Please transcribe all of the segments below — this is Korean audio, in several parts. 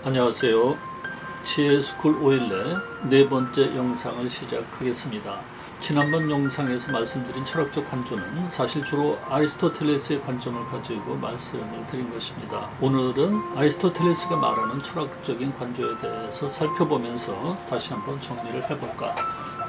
안녕하세요. 지혜스쿨 5일내 네 번째 영상을 시작하겠습니다. 지난번 영상에서 말씀드린 철학적 관조는 사실 주로 아리스토텔레스의 관점을 가지고 말씀을 드린 것입니다. 오늘은 아리스토텔레스가 말하는 철학적인 관조에 대해서 살펴보면서 다시 한번 정리를 해볼까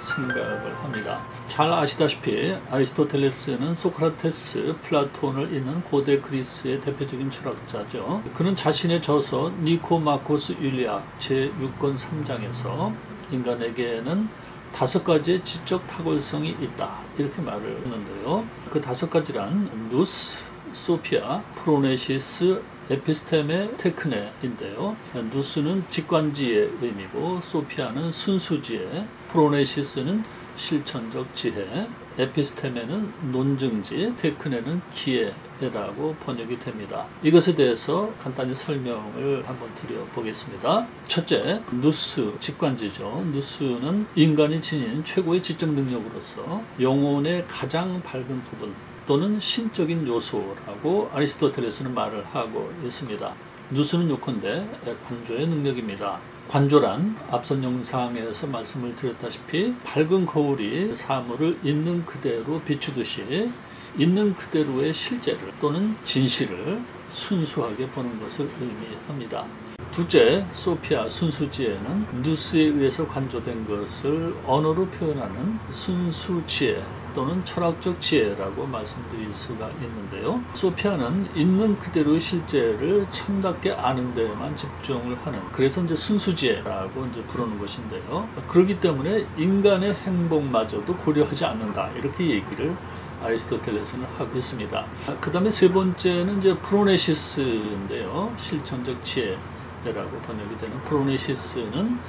생각을 합니다. 잘 아시다시피 아리스토텔레스는 소크라테스, 플라톤을 잇는 고대 그리스의 대표적인 철학자죠. 그는 자신의 저서 니코마코스 율리학 제6권 3장에서 인간에게는 5가지의 지적 탁월성이 있다 이렇게 말을 하는데요. 그 5가지란 누스, 소피아, 프로네시스, 에피스테메, 테크네인데요. 누스는 직관지의 의미고, 소피아는 순수지혜, 프로네시스는 실천적 지혜, 에피스테메는 논증지, 테크네는 기회라고 번역이 됩니다. 이것에 대해서 간단히 설명을 한번 드려보겠습니다. 첫째, 누스, 직관지죠. 누스는 인간이 지닌 최고의 지적 능력으로서 영혼의 가장 밝은 부분 또는 신적인 요소라고 아리스토텔레스는 말을 하고 있습니다. 누스는 요컨대 관조의 능력입니다. 관조란 앞선 영상에서 말씀을 드렸다시피 밝은 거울이 사물을 있는 그대로 비추듯이 있는 그대로의 실제를 또는 진실을 순수하게 보는 것을 의미합니다. 둘째, 소피아, 순수지혜는 누스에 의해서 관조된 것을 언어로 표현하는 순수지혜 또는 철학적 지혜라고 말씀드릴 수가 있는데요. 소피아는 있는 그대로의 실제를 참답게 아는 데에만 집중을 하는, 그래서 이제 순수지혜라고 이제 부르는 것인데요. 그렇기 때문에 인간의 행복마저도 고려하지 않는다 이렇게 얘기를 아리스토텔레스는 하고 있습니다. 그 다음에 세 번째는 이제 프로네시스인데요. 실천적 지혜라고 번역이 되는 프로네시스는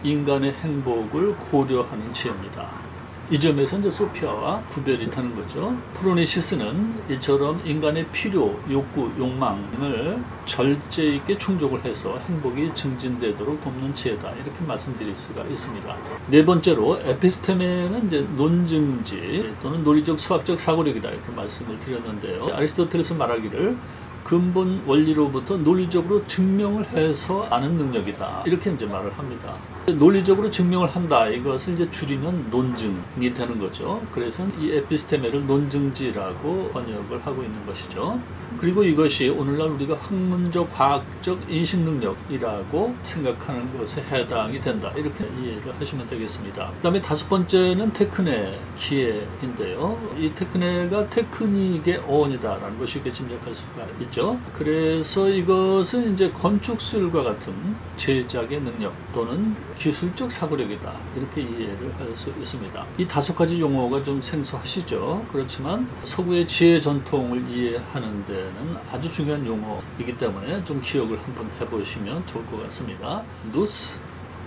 인간의 행복을 고려하는 지혜입니다. 이 점에서 이제 소피아와 구별이 되는 거죠. 프로네시스는 이처럼 인간의 필요, 욕구, 욕망을 절제 있게 충족을 해서 행복이 증진되도록 돕는 지혜다 이렇게 말씀드릴 수가 있습니다. 네 번째로 에피스테메는 이제 논증지 또는 논리적 수학적 사고력이다 이렇게 말씀을 드렸는데요. 아리스토텔레스 말하기를 근본 원리로부터 논리적으로 증명을 해서 아는 능력이다 이렇게 이제 말을 합니다. 논리적으로 증명을 한다 이것을 이제 줄이면 논증이 되는 거죠. 그래서 이 에피스테메를 논증지라고 번역을 하고 있는 것이죠. 그리고 이것이 오늘날 우리가 학문적 과학적 인식 능력이라고 생각하는 것에 해당이 된다 이렇게 이해를 하시면 되겠습니다. 그 다음에 다섯 번째는 테크네, 기회인데요. 이 테크네가 테크닉의 어원이다라는 것이 쉽게 짐작할 수가 있죠. 그래서 이것은 이제 건축술과 같은 제작의 능력 또는 기술적 사고력이다 이렇게 이해를 할 수 있습니다. 이 5가지 용어가 좀 생소하시죠. 그렇지만 서구의 지혜 전통을 이해하는 데는 아주 중요한 용어이기 때문에 좀 기억을 한번 해보시면 좋을 것 같습니다. 누스,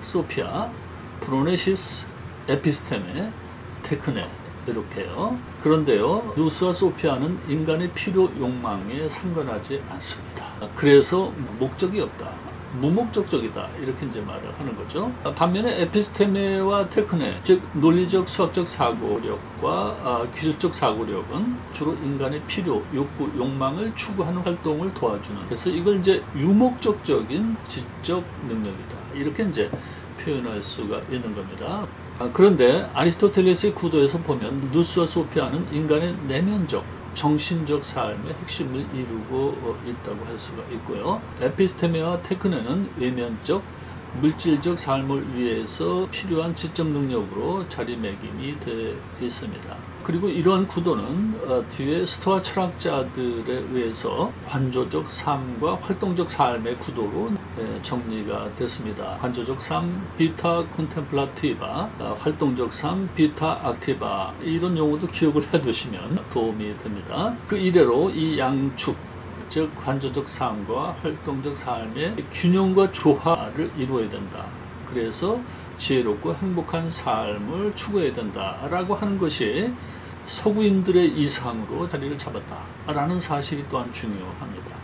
소피아, 프로네시스, 에피스테메, 테크네 이렇게요. 그런데요, 누스와 소피아는 인간의 필요 욕망에 상관하지 않습니다. 그래서 목적이 없다, 무목적적이다 이렇게 이제 말을 하는 거죠. 반면에 에피스테메와 테크네, 즉 논리적 수학적 사고력과 기술적 사고력은 주로 인간의 필요, 욕구, 욕망을 추구하는 활동을 도와주는, 그래서 이걸 이제 유목적적인 지적 능력이다 이렇게 이제 표현할 수가 있는 겁니다. 그런데 아리스토텔레스의 구도에서 보면 누스와 소피아는 인간의 내면적 정신적 삶의 핵심을 이루고 있다고 할 수가 있고요. 에피스테메와 테크네는 외면적 물질적 삶을 위해서 필요한 지적 능력으로 자리매김이 되어 있습니다. 그리고 이러한 구도는 뒤에 스토아 철학자들에 의해서 관조적 삶과 활동적 삶의 구도로 정리가 됐습니다. 관조적 삶 비타 콘템플라티바, 활동적 삶 비타 악티바, 이런 용어도 기억을 해두시면 도움이 됩니다. 그 이래로 이 양축, 즉 관조적 삶과 활동적 삶의 균형과 조화를 이루어야 된다. 그래서 지혜롭고 행복한 삶을 추구해야 된다라고 하는 것이 서구인들의 이상으로 자리를 잡았다라는 사실이 또한 중요합니다.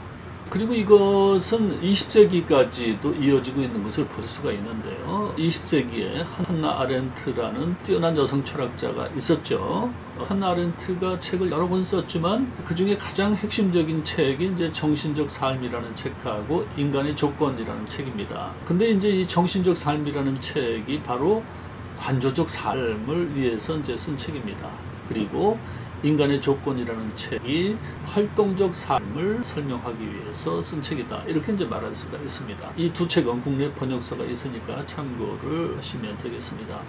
그리고 이것은 20세기까지도 이어지고 있는 것을 볼 수가 있는데요. 20세기에 한나 아렌트라는 뛰어난 여성 철학자가 있었죠. 한나 아렌트가 책을 여러 권 썼지만 그 중에 가장 핵심적인 책이 이제 정신적 삶이라는 책하고 인간의 조건이라는 책입니다. 근데 이제 이 정신적 삶이라는 책이 바로 관조적 삶을 위해서 이제 쓴 책입니다. 그리고 인간의 조건이라는 책이 활동적 삶을 설명하기 위해서 쓴 책이다. 이렇게 이제 말할 수가 있습니다. 이 두 책은 국내 번역서가 있으니까 참고를 하시면 되겠습니다.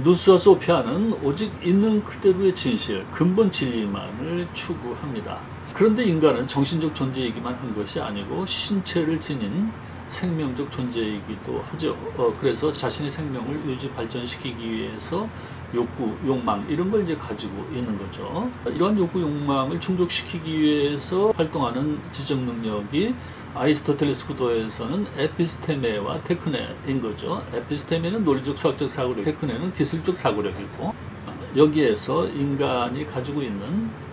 누스와 소피아는 오직 있는 그대로의 진실, 근본 진리만을 추구합니다. 그런데 인간은 정신적 존재이기만 한 것이 아니고 신체를 지닌 생명적 존재이기도 하죠. 그래서 자신의 생명을 유지 발전시키기 위해서 욕구, 욕망 이런 걸 이제 가지고 있는 거죠. 이러한 욕구, 욕망을 충족시키기 위해서 활동하는 지적 능력이 아리스토텔레스 구도에서는 에피스테메와 테크네인 거죠. 에피스테메는 논리적 수학적 사고력, 테크네는 기술적 사고력이고, 여기에서 인간이 가지고 있는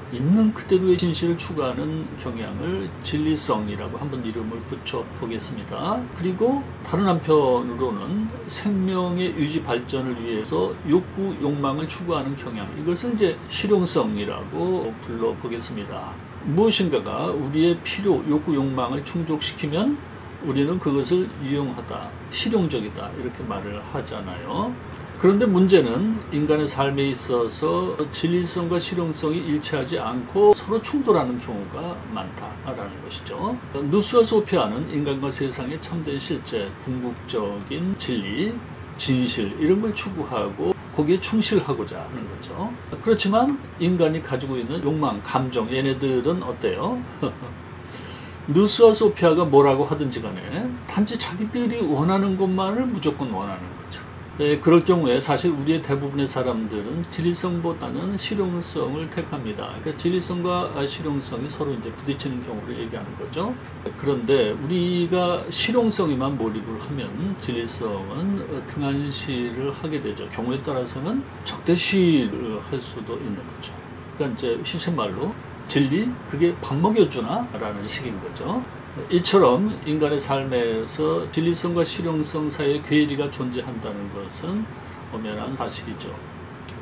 그대로의 진실을 추구하는 경향을 진리성이라고 한번 이름을 붙여 보겠습니다. 그리고 다른 한편으로는 생명의 유지 발전을 위해서 욕구, 욕망을 추구하는 경향, 이것을 이제 실용성이라고 불러 보겠습니다. 무엇인가가 우리의 필요, 욕구, 욕망을 충족시키면 우리는 그것을 유용하다, 실용적이다 이렇게 말을 하잖아요. 그런데 문제는 인간의 삶에 있어서 진리성과 실용성이 일치하지 않고 서로 충돌하는 경우가 많다라는 것이죠. 누스와 소피아는 인간과 세상의 참된 실제, 궁극적인 진리, 진실 이런 걸 추구하고 거기에 충실하고자 하는 거죠. 그렇지만 인간이 가지고 있는 욕망, 감정, 얘네들은 어때요? 누스와 소피아가 뭐라고 하든지 간에 단지 자기들이 원하는 것만을 무조건 원하는 거죠. 그럴 경우에 사실 우리의 대부분의 사람들은 진리성보다는 실용성을 택합니다. 그러니까 진리성과 실용성이 서로 이제 부딪히는 경우를 얘기하는 거죠. 그런데 우리가 실용성에만 몰입을 하면 진리성은 등한시를 하게 되죠. 경우에 따라서는 적대시를 할 수도 있는 거죠. 그러니까 이제 실천말로 진리? 그게 밥 먹여주나? 라는 식인 거죠. 이처럼 인간의 삶에서 진리성과 실용성 사이의 괴리가 존재한다는 것은 엄연한 사실이죠.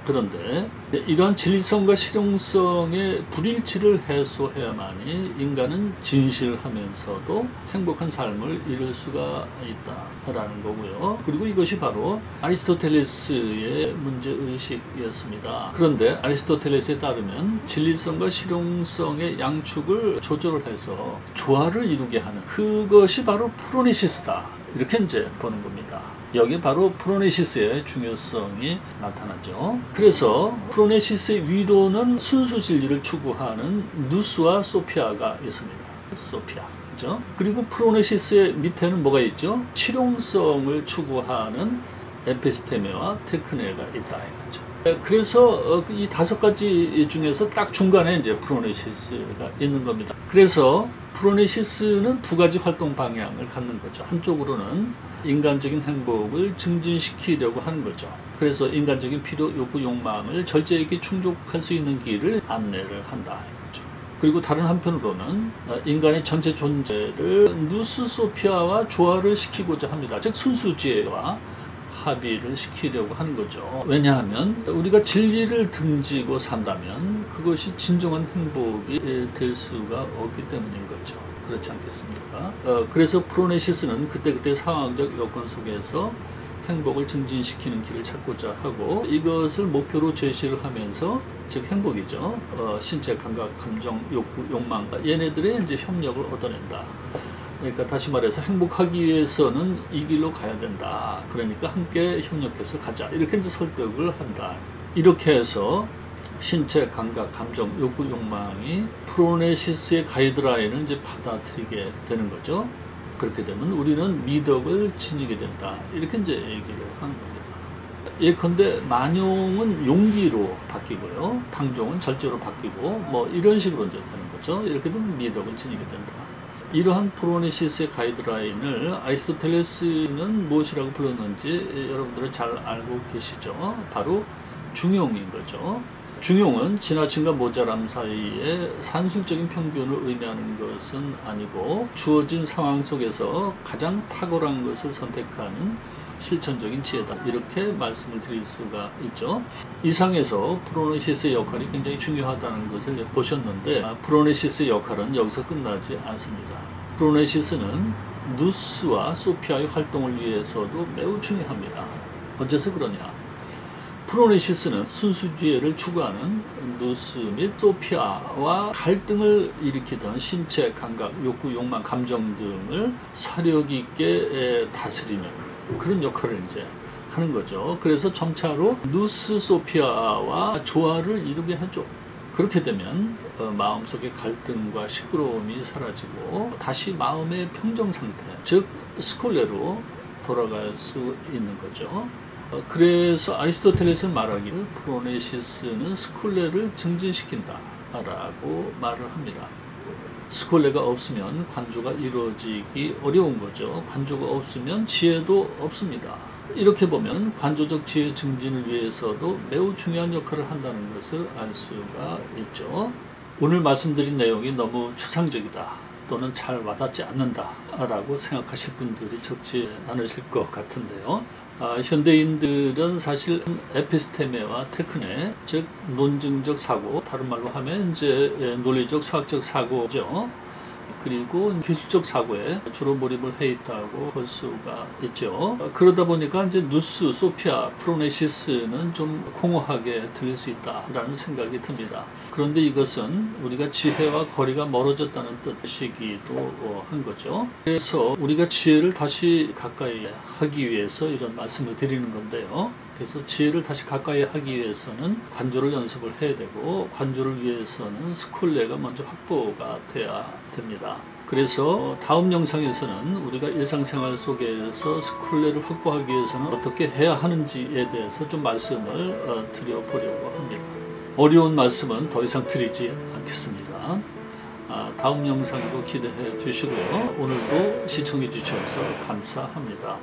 그런데 이러한 진리성과 실용성의 불일치를 해소해야만이 인간은 진실하면서도 행복한 삶을 이룰 수가 있다라는 거고요. 그리고 이것이 바로 아리스토텔레스의 문제의식이었습니다. 그런데 아리스토텔레스에 따르면 진리성과 실용성의 양축을 조절을 해서 조화를 이루게 하는 그것이 바로 프로네시스다. 이렇게 이제 보는 겁니다. 여기 바로 프로네시스의 중요성이 나타나죠. 그래서 프로네시스의 위로는 순수 진리를 추구하는 누스와 소피아가 있습니다. 소피아. 그죠? 그리고 프로네시스의 밑에는 뭐가 있죠? 실용성을 추구하는 에피스테메와 테크네가 있다 이거죠. 그래서 이 다섯 가지 중에서 딱 중간에 이제 프로네시스가 있는 겁니다. 그래서 프로네시스는 두 가지 활동 방향을 갖는 거죠. 한쪽으로는 인간적인 행복을 증진시키려고 하는 거죠. 그래서 인간적인 필요, 욕구, 욕망을 절제하게 충족할 수 있는 길을 안내를 한다 이거죠. 그리고 다른 한편으로는 인간의 전체 존재를 누스 소피아와 조화를 시키고자 합니다. 즉 순수지혜와 합의를 시키려고 하는 거죠. 왜냐하면 우리가 진리를 등지고 산다면 그것이 진정한 행복이 될 수가 없기 때문인 거죠. 그렇지 않겠습니까? 그래서 프로네시스는 그때그때 상황적 여건 속에서 행복을 증진시키는 길을 찾고자 하고 이것을 목표로 제시를 하면서 즉 행복이죠. 신체, 감각, 감정, 욕구, 욕망 얘네들의 이제 협력을 얻어낸다. 그러니까 다시 말해서 행복하기 위해서는 이 길로 가야 된다. 그러니까 함께 협력해서 가자. 이렇게 이제 설득을 한다. 이렇게 해서 신체, 감각, 감정, 욕구, 욕망이 프로네시스의 가이드라인을 이제 받아들이게 되는 거죠. 그렇게 되면 우리는 미덕을 지니게 된다. 이렇게 이제 얘기를 하는 겁니다. 예컨대 만용은 용기로 바뀌고요. 탕종은 절제로 바뀌고 뭐 이런 식으로 이제 되는 거죠. 이렇게 되면 미덕을 지니게 된다. 이러한 프로네시스의 가이드라인을 아리스토텔레스는 무엇이라고 불렀는지 여러분들은 잘 알고 계시죠? 바로 중용인 거죠. 중용은 지나침과 모자람 사이에 산술적인 평균을 의미하는 것은 아니고 주어진 상황 속에서 가장 탁월한 것을 선택하는 실천적인 지혜다. 이렇게 말씀을 드릴 수가 있죠. 이상에서 프로네시스의 역할이 굉장히 중요하다는 것을 보셨는데 프로네시스의 역할은 여기서 끝나지 않습니다. 프로네시스는 누스와 소피아의 활동을 위해서도 매우 중요합니다. 어째서 그러냐? 프로네시스는 순수주의를 추구하는 누스 및 소피아와 갈등을 일으키던 신체, 감각, 욕구, 욕망, 감정 등을 사력 있게 다스리는 그런 역할을 이제 하는 거죠. 그래서 점차로 누스, 소피아와 조화를 이루게 하죠. 그렇게 되면 마음속의 갈등과 시끄러움이 사라지고 다시 마음의 평정 상태, 즉 스콜레로 돌아갈 수 있는 거죠. 그래서 아리스토텔레스는 말하기를 프로네시스는 스콜레를 증진시킨다 라고 말을 합니다. 스콜레가 없으면 관조가 이루어지기 어려운 거죠. 관조가 없으면 지혜도 없습니다. 이렇게 보면 관조적 지혜 증진을 위해서도 매우 중요한 역할을 한다는 것을 알 수가 있죠. 오늘 말씀드린 내용이 너무 추상적이다 또는 잘 와닿지 않는다 라고 생각하실 분들이 적지 않으실 것 같은데요. 현대인들은 사실 에피스테메와 테크네, 즉 논증적 사고, 다른 말로 하면 이제 논리적 수학적 사고죠. 그리고 기술적 사고에 주로 몰입을 해 있다고 볼 수가 있죠. 그러다 보니까 이제 누스, 소피아, 프로네시스는 좀 공허하게 들릴 수 있다라는 생각이 듭니다. 그런데 이것은 우리가 지혜와 거리가 멀어졌다는 뜻이기도 한 거죠. 그래서 우리가 지혜를 다시 가까이 하기 위해서 이런 말씀을 드리는 건데요. 그래서 지혜를 다시 가까이 하기 위해서는 관조를 연습을 해야 되고 관조를 위해서는 스콜레가 먼저 확보가 돼야 됩니다. 그래서 다음 영상에서는 우리가 일상생활 속에서 스콜레를 확보하기 위해서는 어떻게 해야 하는지에 대해서 좀 말씀을 드려보려고 합니다. 어려운 말씀은 더 이상 드리지 않겠습니다. 다음 영상도 기대해 주시고요. 오늘도 시청해 주셔서 감사합니다.